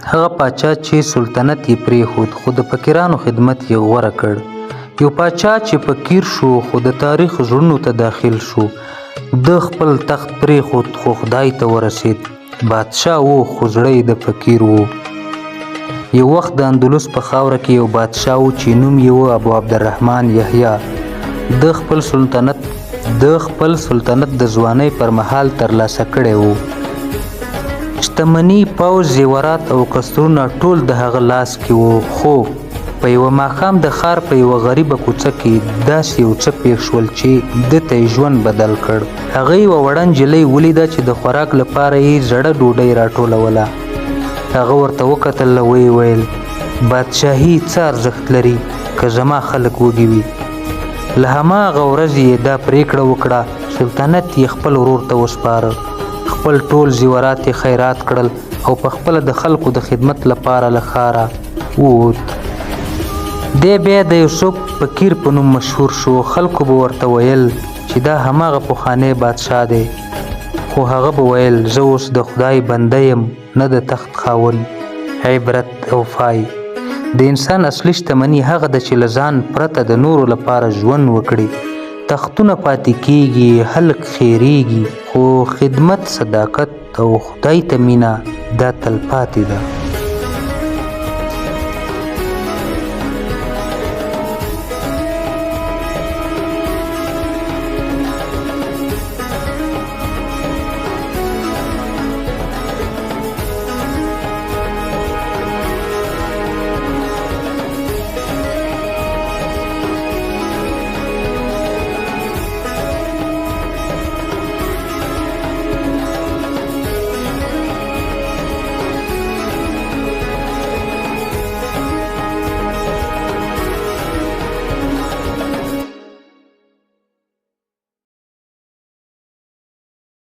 هغه پاچا چې سلطنت یې پرېښود خو د فقیرانو خدمت یې غوره کړ. یو پاچا چې فقیر شو خو د تاریخ زړونو ته داخل شو. د خپل تخت پرېښود خو خدای ته ورسید. بادشاه و خو زړه یې د فقیر و. یو وخت د اندلس په خاوره کې یو بادشاه و چې نوم یې و ابو عبدالرحمن یحیی. د خپل سلطنت د ځوانۍ پر مهال ترلاسه کړی و. شتمني، پوځ، زیورات او قصرونه ټول د هغه لاس کې وو. خو په یوه ماښام د ښار په یوه غریبه کوڅه کې داسې یو څه پېښ شول چې ده ته یې ژوند بدل کړ. هغه یوه وړه نجلۍ ولیده چې د خوراک لپاره یې زړه ډوډۍ راټولوله. هغه ورته وکتل او ویې ویل بادشاهي څه ارزښت لري که زما خلک وږي وي. له هماغه ورځې یې دا پرېکړه وکړه سلطنت یې خپل ورور ته وسپاره. خپل ټول زیورات یې خیرات کړل او په خپله د خلکو د خدمت لپاره له ښاره ووت. دی بیا د یوسف فقیر په نوم مشهور شو. خلکو به ورته ویل چې دا هماغه پخوانی بادشاه دی. خو هغه به ویل زه اوس د خدای بنده یم نه د تخت خاوند. عبرت او فای: د انسان اصلي شتمني هغه ده چې له ځان پرته د نورو لپاره ژوند وکړي. تختونه پاتې کیږي، خلک خیریږي، خو خدمت، صداقت او خدای ته مینه دا تلپاتې ده.